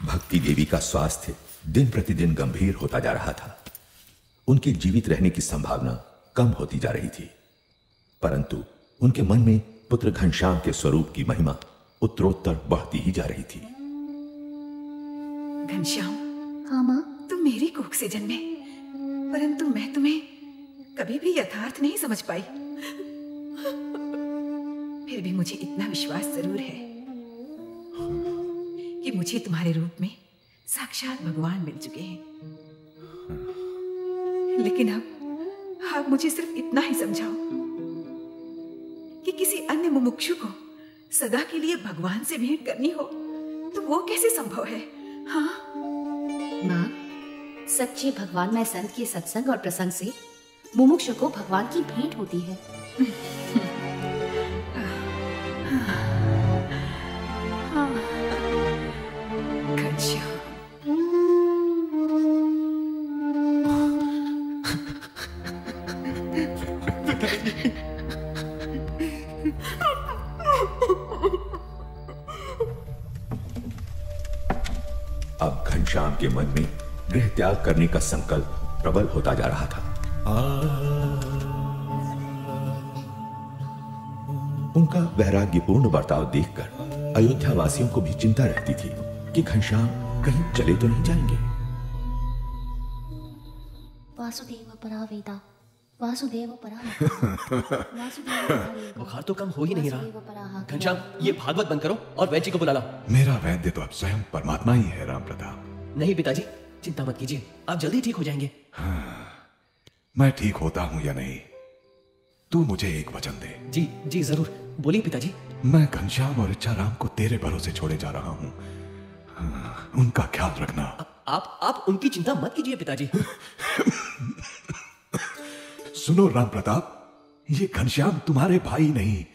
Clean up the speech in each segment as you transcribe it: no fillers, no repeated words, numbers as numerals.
भक्ति देवी का स्वास्थ्य दिन प्रतिदिन गंभीर होता जा रहा था। उनके जीवित रहने की संभावना कम होती जा रही थी, परंतु उनके मन में पुत्र घनश्याम के स्वरूप की महिमा उत्तरोत्तर बढ़ती ही जा रही थी। घनश्याम, हाँ माँ। तुम मेरी कोख से जन्मे, परंतु मैं तुम्हें कभी भी यथार्थ नहीं समझ पाई। फिर भी मुझे इतना विश्वास जरूर है कि मुझे तुम्हारे रूप में साक्षात भगवान मिल चुके हैं। लेकिन अब मुझे सिर्फ इतना ही समझाओ कि किसी अन्य मुमुक्षु को सदा के लिए भगवान से भेंट करनी हो तो वो कैसे संभव है? हाँ माँ, सच्चे भगवानमय संत के सत्संग और प्रसंग से मुमुक्षु को भगवान की भेंट होती है। घनश्याम, अब घनश्याम के मन में गृह त्याग करने का संकल्प प्रबल होता जा रहा था। उनका वैराग्यपूर्ण बर्ताव देखकर अयोध्या वासियों को भी चिंता रहती थी कि घनश्याम कहीं चले तो नहीं जाएंगे। वासुदेव परा वेदा, वासुदेव परा बुखार तो कम हो ही नहीं रहा। घनश्याम, ये भागवत बंद करो और वैद्य को बुला लो। मेरा वैद्य तो अब स्वयं परमात्मा ही है राम प्रताप। नहीं पिताजी, चिंता मत कीजिए, आप जल्दी ठीक हो जाएंगे। हाँ, मैं ठीक होता हूं या नहीं, तू मुझे एक वचन दे। जी जी जरूर, बोलिए पिताजी। मैं घनश्याम और इच्छा राम को तेरे भरोसे छोड़े जा रहा हूं। हाँ, उनका ख्याल रखना। आप उनकी चिंता मत कीजिए पिताजी। सुनो राम प्रताप, ये घनश्याम तुम्हारे भाई नहीं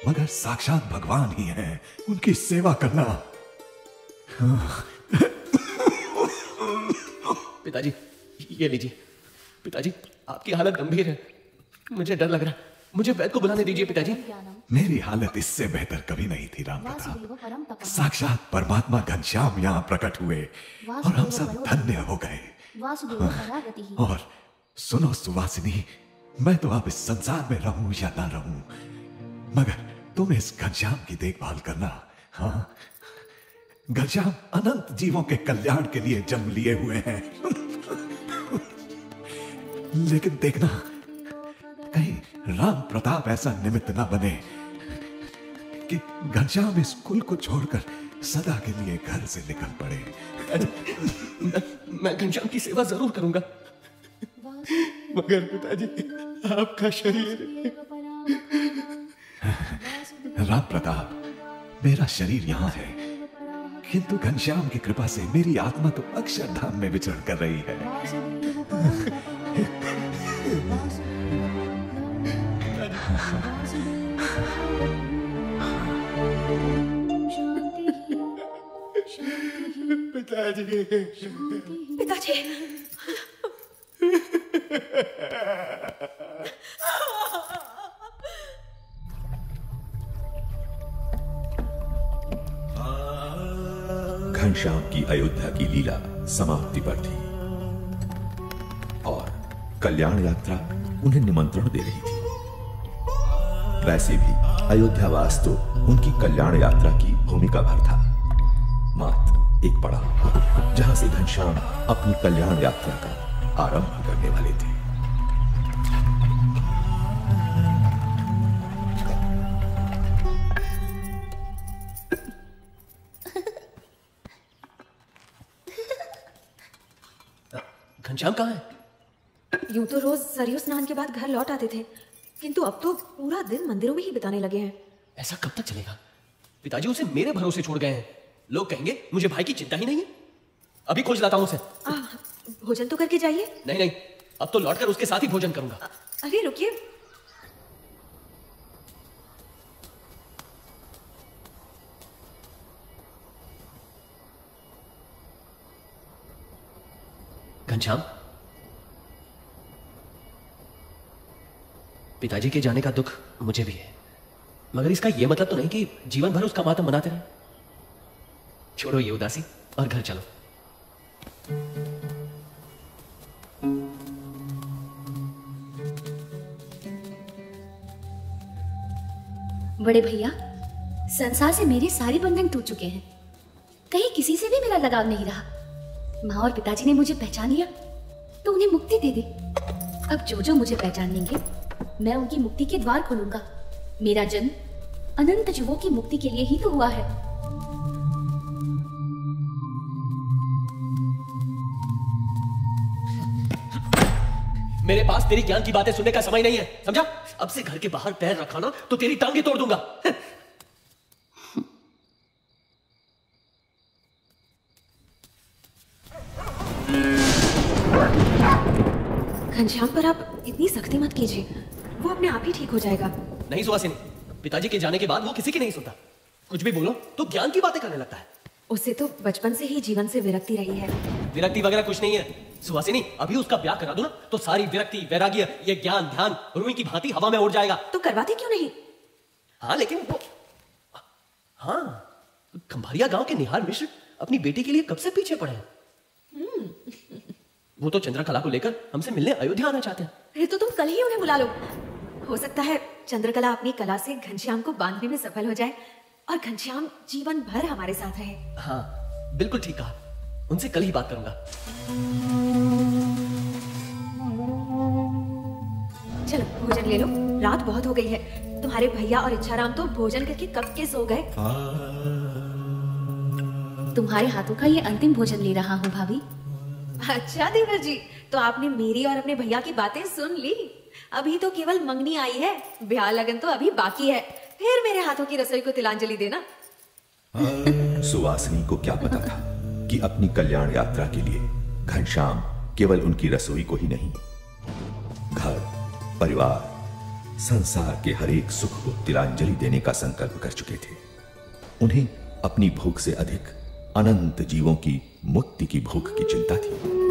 मगर साक्षात भगवान ही हैं। उनकी सेवा करना। पिताजी ये लीजिए। पिताजी, आपकी हालत गंभीर है, मुझे डर लग रहा है। मुझे वैद्य को बुलाने दीजिए पिताजी। मेरी हालत इससे बेहतर कभी नहीं थी राम प्रताप। साक्षात परमात्मा घनश्याम यहाँ प्रकट हुए और हम सब धन्य हो गए। और सुनो सुवासिनी, मैं तो अब इस संसार में रहूं या ना रहूं, मगर तुम इस घनश्याम की देखभाल करना। हाँ, घनश्याम अनंत जीवों के कल्याण के लिए जन्म लिए हुए हैं। लेकिन देखना कहीं राम प्रताप ऐसा निमित्त ना बने कि घनश्याम इस कुल को छोड़कर सदा के लिए घर से निकल पड़े। मैं घनश्याम की सेवा जरूर करूंगा, मगर पिताजी आपका शरीर। राम प्रताप, मेरा शरीर यहाँ है, किंतु घनश्याम की कृपा से मेरी आत्मा तो अक्षरधाम में विचरण कर रही है। पिताजी, पिताजी, घनश्याम की अयोध्या की लीला समाप्ति पर थी और कल्याण यात्रा उन्हें निमंत्रण दे रही थी। वैसे भी अयोध्यावास तो उनकी कल्याण यात्रा की भूमिका भर था, मात्र एक पड़ाव जहां से घनश्याम अपनी कल्याण यात्रा का आरंभ करने वाले थे। घनश्याम कहाँ है? यूं तो रोज सरयू स्नान के बाद घर लौट आते थे, किंतु अब तो पूरा दिन मंदिरों में ही बिताने लगे हैं। ऐसा कब तक चलेगा? पिताजी उसे मेरे भरोसे छोड़ गए हैं। लोग कहेंगे मुझे भाई की चिंता ही नहीं है। अभी खोज लाता हूं उसे। भोजन तो करके जाइए। नहीं नहीं, अब तो लौटकर उसके साथ ही भोजन करूंगा। अरे रुकिए, घनश्याम, पिताजी के जाने का दुख मुझे भी है, मगर इसका यह मतलब तो नहीं कि जीवन भर उसका मातम मनाते रहे। छोड़ो ये उदासी और घर चलो। बड़े भैया, संसार से मेरे सारे बंधन टूट चुके हैं। कहीं किसी से भी मेरा लगाव नहीं रहा। माँ और पिताजी ने मुझे पहचान लिया तो उन्हें मुक्ति दे दे। अब जो जो मुझे पहचान लेंगे, मैं उनकी मुक्ति के द्वार खोलूंगा। मेरा जन्म अनंत जीवों की मुक्ति के लिए ही तो हुआ है। मेरे पास तेरी ज्ञान की बातें सुनने का समय नहीं है, समझा? अब से घर के बाहर पैर रखा ना तो तेरी टांगे तोड़ दूंगा। घनश्याम पर आप इतनी सख्ती मत कीजिए, वो अपने आप ही ठीक हो जाएगा। नहीं सुहासिनी, पिताजी के जाने के बाद वो किसी की नहीं सुनता। कुछ भी बोलो तो ज्ञान की बातें करने लगता है। उससे तो बचपन से ही जीवन से विरक्ति रही है। विरक्ति वगैरह कुछ नहीं है सुहासिनी। अभी उसका ब्याह करा दो ना तो सारी विरक्ति, वैराग्य, ये ज्ञान ध्यान रुई की भांति हवा में उड़ जाएगा। तो करवाते क्यों नहीं? हाँ लेकिन वो, हाँ, खंभारिया गांव के निहार मिश्र अपनी बेटी के लिए कब से पीछे पड़े हैं। वो तो चंद्रकला को लेकर हमसे मिलने अयोध्या आना चाहते हैं। फिर तो तुम कल ही उन्हें बुला लो। हो सकता है चंद्रकला अपनी कला से घनश्याम को बांधने में सफल हो जाए और घनश्याम जीवन भर हमारे साथ रहे। हाँ बिल्कुल ठीक कहा, उनसे कल ही बात करूंगा। चलो भोजन ले लो, रात बहुत हो गई है। तुम्हारे भैया और इच्छाराम तो भोजन करके कब के सो गए। तुम्हारे हाथों का ये अंतिम भोजन ले रहा हूँ भाभी। अच्छा देवर जी, तो आपने मेरी और अपने भैया की बातें सुन ली। अभी तो केवल मंगनी आई है, ब्याह लगन तो अभी बाकी है। फिर मेरे हाथों की रसोई को तिलांजलि देना। सुवासिनी को क्या पता था कि अपनी कल्याण यात्रा के लिए घनश्याम केवल उनकी रसोई को ही नहीं, घर, परिवार, संसार के हर एक सुख को तिलांजलि देने का संकल्प कर चुके थे। उन्हें अपनी भूख से अधिक अनंत जीवों की मुक्ति की भूख की चिंता थी।